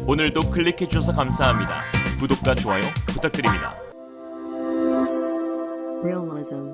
오늘도 클릭해주셔서 감사합니다. 구독과 좋아요 부탁드립니다.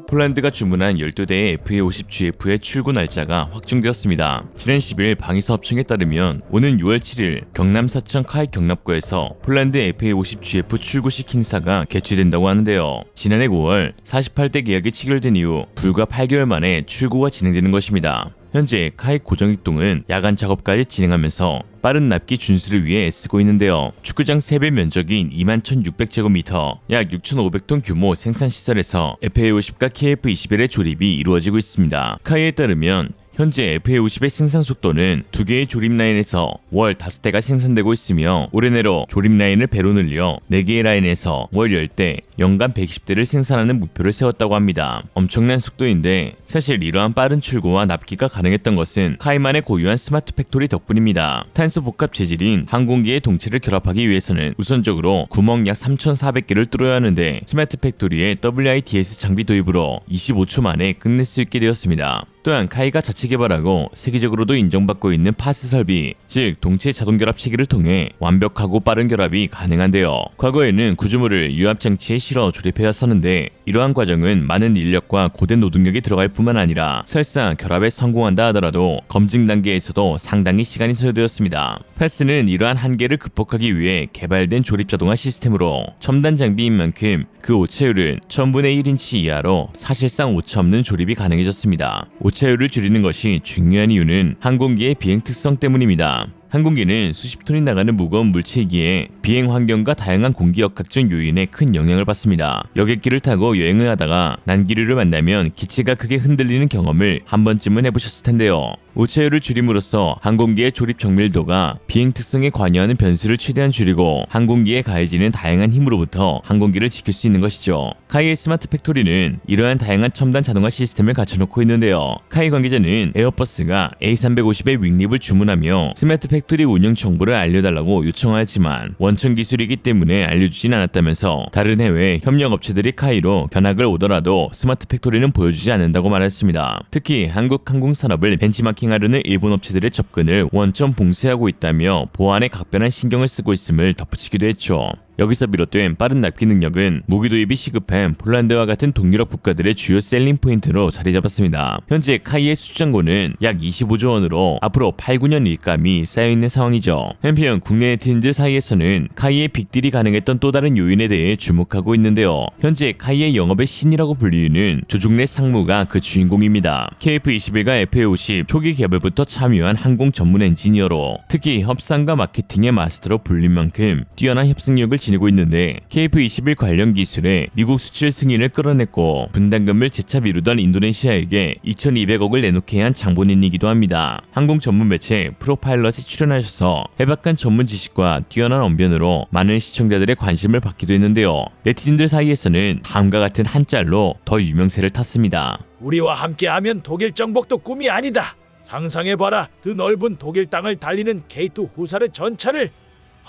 폴란드가 주문한 12대의 FA-50GF의 출고 날짜가 확정되었습니다. 지난 10일 방위사 합청에 따르면 오는 6월 7일 경남 사천 카이 경납고에서 폴란드 FA-50GF 출고식 행사가 개최된다고 하는데요. 지난해 9월 48대 계약이 체결된 이후 불과 8개월 만에 출고가 진행되는 것입니다. 현재 카이 고정익동은 야간 작업까지 진행하면서 빠른 납기 준수를 위해 애쓰고 있는데요. 축구장 3배 면적인 21,600제곱미터, 약 6,500톤 규모 생산시설에서 FA-50과 KF-21의 조립이 이루어지고 있습니다. 카이에 따르면 현재 FA-50의 생산 속도는 2개의 조립 라인에서 월 5대가 생산되고 있으며 올해 내로 조립 라인을 배로 늘려 4개의 라인에서 월 10대, 연간 120대를 생산하는 목표를 세웠다고 합니다. 엄청난 속도인데 사실 이러한 빠른 출고와 납기가 가능했던 것은 카이만의 고유한 스마트 팩토리 덕분입니다. 탄소 복합 재질인 항공기의 동체를 결합하기 위해서는 우선적으로 구멍 약 3,400개를 뚫어야 하는데 스마트 팩토리의 WITS 장비 도입으로 25초 만에 끝낼 수 있게 되었습니다. 또한 카이가 자체 개발하고 세계적으로도 인정받고 있는 파스 설비, 즉 동체 자동 결합 체계를 통해 완벽하고 빠른 결합이 가능한데요. 과거에는 구조물을 유압 장치에 실어 조립해 왔었는데 이러한 과정은 많은 인력과 고된 노동력이 들어갈 뿐만 아니라 설사 결합에 성공한다 하더라도 검증 단계에서도 상당히 시간이 소요되었습니다. 파스는 이러한 한계를 극복하기 위해 개발된 조립 자동화 시스템으로 첨단 장비인 만큼 그 오차율은 1000분의 1인치 이하로 사실상 오차 없는 조립이 가능해졌습니다. 오차율을 줄이는 것이 중요한 이유는 항공기의 비행 특성 때문입니다. 항공기는 수십 톤이 나가는 무거운 물체이기에 비행 환경과 다양한 공기 역학적 요인에 큰 영향을 받습니다. 여객기를 타고 여행을 하다가 난기류를 만나면 기체가 크게 흔들리는 경험을 한 번쯤은 해보셨을 텐데요. 오차율을 줄임으로써 항공기의 조립 정밀도가 비행 특성에 관여하는 변수를 최대한 줄이고 항공기에 가해지는 다양한 힘으로부터 항공기를 지킬 수 있는 것이죠. 카이의 스마트 팩토리는 이러한 다양한 첨단 자동화 시스템을 갖춰놓고 있는데요. 카이 관계자는 에어버스가 A350의 윙립을 주문하며 스마트 팩토리 운영 정보를 알려달라고 요청하였지만 원천 기술이기 때문에 알려주진 않았다면서 다른 해외 협력업체들이 카이로 견학을 오더라도 스마트 팩토리는 보여주지 않는다고 말했습니다. 특히 한국 항공산업을 벤치마킹하려는 일본 업체들의 접근을 원천 봉쇄하고 있다며 보안에 각별한 신경을 쓰고 있음을 덧붙이기도 했죠. 여기서 비롯된 빠른 납기 능력은 무기 도입이 시급한 폴란드와 같은 동유럽 국가들의 주요 셀링 포인트로 자리 잡았습니다. 현재 카이의 수주잔고는 약 25조 원으로 앞으로 8, 9년 일감이 쌓여있는 상황이죠. 한편 국내 네티즌들 사이에서는 카이의 빅딜이 가능했던 또 다른 요인에 대해 주목하고 있는데요. 현재 카이의 영업의 신이라고 불리는 조종래 상무가 그 주인공입니다. KF-21과 FA-50 초기 개발부터 참여한 항공 전문 엔지니어로 특히 협상과 마케팅의 마스터로 불린 만큼 뛰어난 협상력을 지니고 있는데 KF-21 관련 기술에 미국 수출 승인을 끌어냈고 분담금을 재차 미루던 인도네시아에게 2,200억을 내놓게 한 장본인이기도 합니다. 항공 전문 매체 프로파일럿에 출연하셔서 해박한 전문 지식과 뛰어난 언변으로 많은 시청자들의 관심을 받기도 했는데요. 네티즌들 사이에서는 다음과 같은 한 짤로 더 유명세를 탔습니다. 우리와 함께하면 독일 정복도 꿈이 아니다. 상상해봐라. 그 넓은 독일 땅을 달리는 K2 후사르 전차를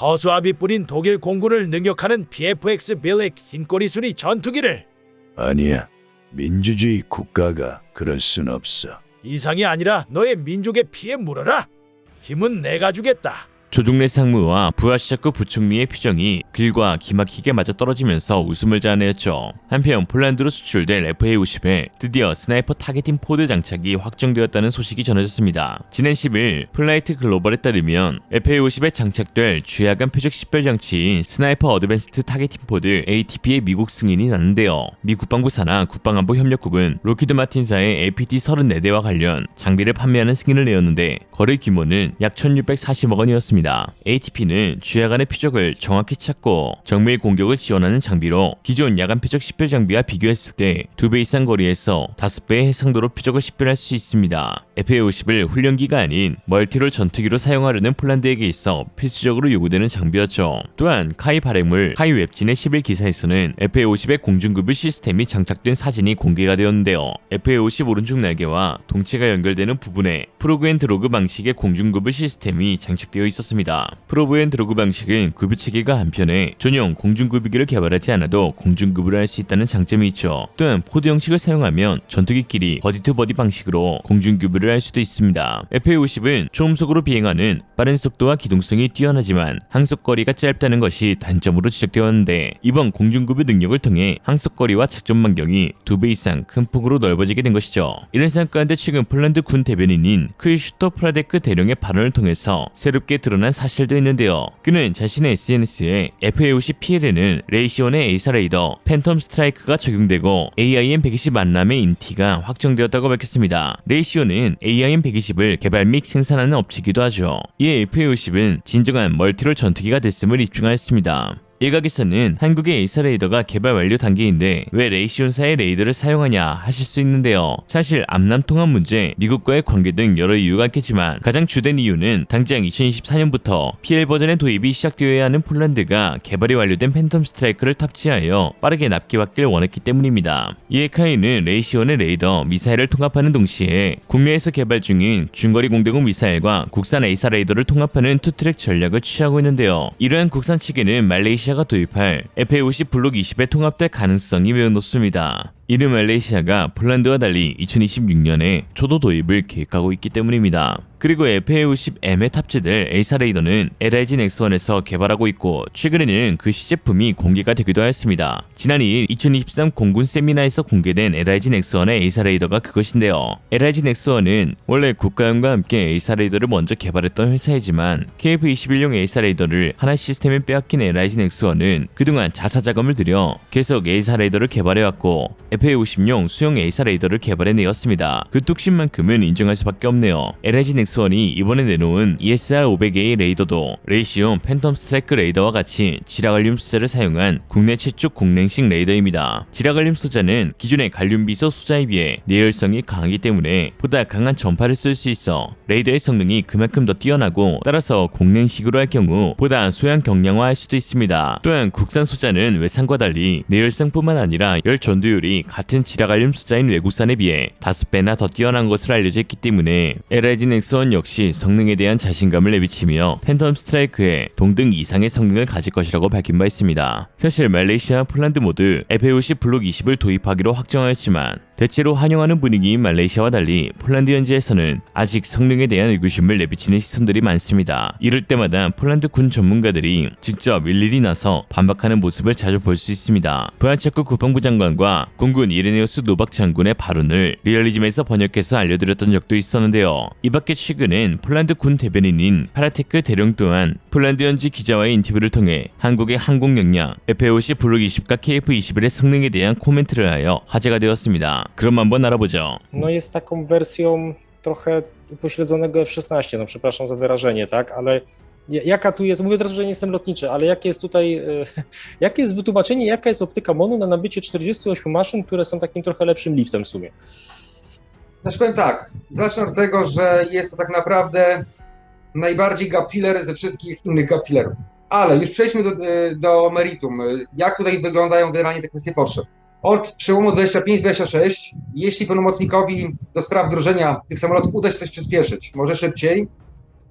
허수아비 뿌린 독일 공군을 능력하는 PFX 빌릭 흰꼬리수리 전투기를. 아니야. 민주주의 국가가 그럴 순 없어. 이상이 아니라 너의 민족의 피에 물어라. 힘은 내가 주겠다. 조종래 상무와 부하시자크 부총리의 표정이 글과 기막히게 맞아떨어지면서 웃음을 자아내었죠. 한편 폴란드로 수출될 FA-50에 드디어 스나이퍼 타겟팅 포드 장착이 확정되었다는 소식이 전해졌습니다. 지난 10일 플라이트 글로벌에 따르면 FA-50에 장착될 주야간 표적 식별 장치인 스나이퍼 어드밴스드 타겟팅 포드 ATP의 미국 승인이 났는데요. 미 국방부 산하 국방안보 협력국은 로키드 마틴사의 APT-34대와 관련 장비를 판매하는 승인을 내었는데 거래 규모는 약 1,640억 원이었습니다. ATP는 주야간의 표적을 정확히 찾고 정밀 공격을 지원하는 장비로 기존 야간 표적 식별 장비와 비교했을 때 2배 이상 거리에서 5배의 해상도로 표적을 식별할 수 있습니다. FA-50을 훈련기가 아닌 멀티롤 전투기로 사용하려는 폴란드에게 있어 필수적으로 요구되는 장비였죠. 또한 카이 발행물 카이 웹진의 10일 기사에서는 FA-50의 공중급유 시스템이 장착된 사진이 공개가 되었는데요. FA-50 오른쪽 날개와 동체가 연결되는 부분에 프로그 앤 드로그 방식의 공중급유 시스템이 장착되어 있었습니다. 밝혔습니다. 프로브엔 드로그 방식은 구비 체계가 한편에 전용 공중구비기를 개발하지 않아도 공중구비를 할 수 있다는 장점이 있죠. 또한 포드 형식을 사용하면 전투기끼리 버디2버디 방식으로 공중구비를 할 수도 있습니다. FA-50은 초음속으로 비행하는 빠른 속도와 기동성이 뛰어나지만 항속거리가 짧다는 것이 단점으로 지적되었는데 이번 공중구비 능력을 통해 항속거리와 작전 반경이 2배 이상 큰 폭으로 넓어지게 된 것이죠. 이런 상황 가운데 최근 폴란드 군 대변인인 크리슈토 프라데크 대령의 발언을 통해서 새롭게 드러난 사실도 있는데요. 그는 자신의 SNS에 FA-50 PL에는 레이시온의 에이사 레이더 팬텀 스트라이크가 적용되고 AIM-120 만남의 인티가 확정되었다고 밝혔습니다. 레이시온은 AIM-120을 개발 및 생산하는 업체이기도 하죠. 이에 FA-50은 진정한 멀티롤 전투기가 됐음을 입증하였습니다. 일각에서는 한국의 에이사 레이더가 개발 완료 단계인데 왜 레이시온사의 레이더를 사용하냐 하실 수 있는데요. 사실 암남 통합 문제, 미국과의 관계 등 여러 이유가 있겠지만 가장 주된 이유는 당장 2024년부터 PL 버전의 도입이 시작되어야 하는 폴란드가 개발이 완료된 팬텀 스트라이크를 탑재하여 빠르게 납기받기를 원했기 때문입니다. 이에 카이는 레이시온의 레이더, 미사일을 통합하는 동시에 국내에서 개발 중인 중거리 공대공 미사일과 국산 에이사 레이더를 통합하는 투트랙 전략을 취하고 있는데요. 이러한 국산 측에는 말레이시아가 도입할 FA-50 블록 20에 통합될 가능성이 매우 높습니다. 이는 말레이시아가 폴란드와 달리 2026년에 초도 도입을 계획하고 있기 때문입니다. 그리고 FA-50M에 탑재될 에이사 레이더는 LIG 넥스1에서 개발하고 있고 최근에는 그 시제품이 공개가 되기도 하였습니다. 지난 2일 2023 공군 세미나에서 공개된 LIG 넥스1의 에이사 레이더가 그것인데요. LIG 넥스1은 원래 국가연과 함께 에이사 레이더를 먼저 개발했던 회사이지만 KF-21용 에이사 레이더를 하나 시스템에 빼앗긴 LIG 넥스1은 그동안 자사자금을 들여 계속 에이사 레이더를 개발해왔고 FA-50용 수용 에이사 레이더를 개발해내었습니다. 그 뚝심만큼은 인정할 수밖에 없네요. LIG 넥스1이 이번에 내놓은 ESR-500A 레이더도 레이시온 팬텀 스트라이크 레이더와 같이 지라갈륨 수자를 사용한 국내 최초 공랭식 레이더입니다. 지라갈륨 수자는 기존의 갈륨 비소 수자에 비해 내열성이 강하기 때문에 보다 강한 전파를 쓸 수 있어 레이더의 성능이 그만큼 더 뛰어나고 따라서 공랭식으로 할 경우 보다 소양 경량화할 수도 있습니다. 또한 국산 수자는 외상과 달리 내열성뿐만 아니라 열 전도율이 같은 지라갈륨 수자인 외국산에 비해 5배나 더 뛰어난 것으로 알려져 있기 때문에 LIG 넥스1 역시 성능에 대한 자신감을 내비치며 팬텀 스트라이크의 동등 이상의 성능을 가질 것이라고 밝힌 바 있습니다. 사실 말레이시아, 폴란드 모두 FA-50 블록 20을 도입하기로 확정하였지만 대체로 환영하는 분위기인 말레이시아와 달리 폴란드 현지에서는 아직 성능에 대한 의구심을 내비치는 시선들이 많습니다. 이럴 때마다 폴란드 군 전문가들이 직접 일일이 나서 반박하는 모습을 자주 볼 수 있습니다. 브라체크 국방부 장관과 공군 이레네우스 노박 장군의 발언을 리얼리즘에서 번역해서 알려드렸던 적도 있었는데요. 이 밖에 최근엔 폴란드 군 대변인인 파라테크 대령 또한 폴란드 현지 기자와의 인터뷰를 통해 한국의 항공 역량 FA-50 블록 20과 KF-21의 성능에 대한 코멘트를 하여 화제가 되었습니다. 그럼 한번 알아보죠. No jest taką wersją trochę upośledzonego F-16, no przepraszam za wyrażenie, tak, ale jaka tu jest, mówię teraz, że nie jestem lotniczy, ale jakie jest tutaj, jakie jest wytłumaczenie, jaka jest optyka MON-u na nabycie 48 maszyn, które są takim trochę lepszym liftem w sumie? Znaczy powiem tak, zacznę od tego, że jest to tak naprawdę najbardziej gap filler ze wszystkich innych gap fillerów. Ale już przejdźmy do meritum. Jak tutaj wyglądają generalnie te kwestie potrzeb? Od przełomu 25-26, jeśli pełnomocnikowi do spraw wdrożenia tych samolotów uda się coś przyspieszyć, może szybciej,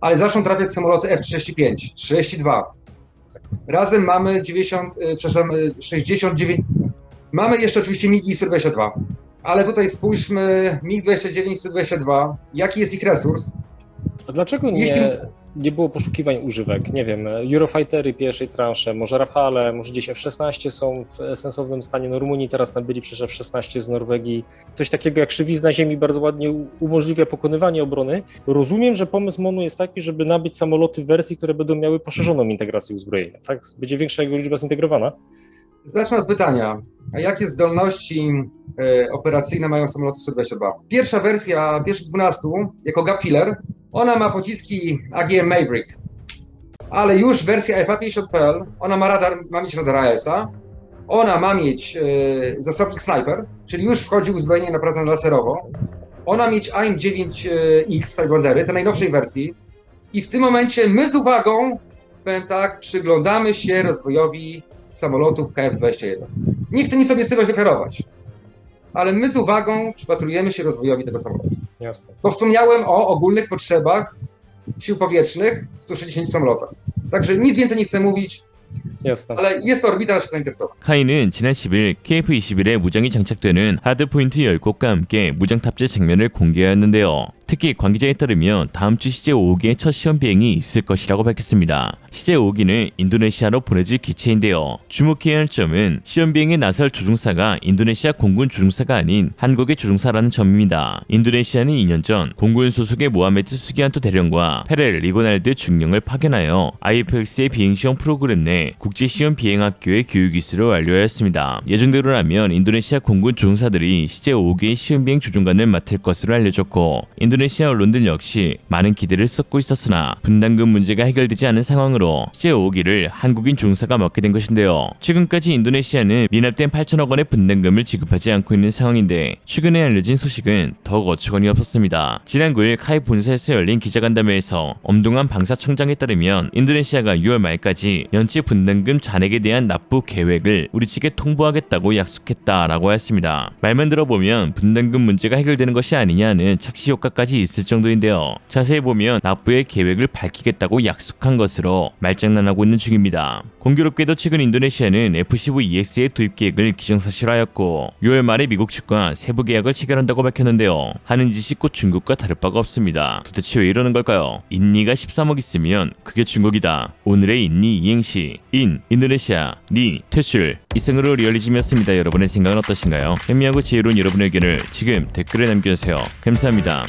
ale zaczną trafiać samoloty F-35, 32. Razem mamy 69, mamy jeszcze oczywiście MiG i Su-22, ale tutaj spójrzmy, MiG-29 i Su-22, jaki jest ich resurs. A dlaczego nie było poszukiwań używek? Nie wiem, Eurofightery pierwszej transze, może Rafale, może gdzieś F-16 są w sensownym stanie. No Rumunii teraz nabyli przecież F-16 z Norwegii. Coś takiego jak szywizna ziemi bardzo ładnie umożliwia pokonywanie obrony. Rozumiem, że pomysł MON-u jest taki, żeby nabyć samoloty w wersji, które będą miały poszerzoną integrację uzbrojenia. Tak? Będzie większa jego liczba zintegrowana? Zacznę od pytania, a jakie zdolności operacyjne mają samoloty Su-22? Pierwsza wersja, pierwszych 12, jako gap filler, ona ma pociski AGM Maverick, ale już wersja FA-50PL, ona ma mieć radar AESA, ona ma mieć zasobnik Sniper, czyli już wchodzi uzbrojenie naprawdę laserowo, ona mieć AIM-9X Sidewandery, tej najnowszej wersji i w tym momencie my z uwagą, powiem tak, przyglądamy się rozwojowi samolotów KF-21. Nie chcę nic obiecywać, deklarować, ale my z uwagą przypatrujemy się rozwojowi tego samolotu. Jasne. Bo wspomniałem o ogólnych potrzebach sił powietrznych, 160 samolotach. Także nic więcej nie chcę mówić, Jasne. ale jest to orbita naszych zainteresowań. 카이는 지난 10일 KF-21에 무장이 장착되는 하드포인트 10곳과 함께 무장 탑재 장면을 공개하였는데요. 특히 관계자에 따르면 다음 주 CJ-5호기의 첫 시험 비행이 있을 것이라고 밝혔습니다. CJ-5호기는 인도네시아로 보내질 기체인데요. 주목해야 할 점은 시험 비행에 나설 조종사가 인도네시아 공군 조종사가 아닌 한국의 조종사라는 점입니다. 인도네시아는 2년 전 공군 소속의 모하메드 수기안토 대령과 페렐 리고날드 중령을 파견하여 IFX의 비행시험 프로그램 내 국제시험 비행학교의 교육이수를 완료하였습니다. 예정대로라면 인도네시아 공군 조종사들이 CJ-5호기의 시험 비행 조종관을 맡을 것으로 알려졌고, 인도네시아 언론들 역시 많은 기대를 쏟고 있었으나 분담금 문제가 해결되지 않은 상황으로 CJ-5호기를 한국인 조종사가 맡게 된 것인데요. 최근까지 인도네시아는 미납된 8천억 원의 분담금을 지급하지 않고 있는 상황인데, 최근에 알려진 소식은 더욱 어처구니 없었습니다. 지난 9일 카이 본사에서 열린 기자간담회에서 엄동한 방사청장에 따르면 인도네시아가 6월 말까지 연체 분담금 잔액에 대한 납부 계획을 우리 측에 통보하겠다고 약속했다라고 했습니다. 말만 들어보면 분담금 문제가 해결되는 것이 아니냐는 착시 효과까지 있을 정도인데요. 자세히 보면 납부의 계획을 밝히겠다고 약속한 것으로 말장난하고 있는 중입니다. 공교롭게도 최근 인도네시아는 F-15EX의 도입 계획을 기정사실화하였고 6월 말에 미국 측과 세부 계약을 체결한다고 밝혔는데요. 하는 짓이 곧 중국과 다를 바가 없습니다. 도대체 왜 이러는 걸까요? 인니가 13억 있으면 그게 중국이다. 오늘의 인니 이행시 인도네시아 니 퇴출 이승으로 리얼리즘이었습니다. 여러분의 생각은 어떠신가요? 현미하고 지혜로운 여러분의 의견을 지금 댓글에 남겨주세요. 감사합니다.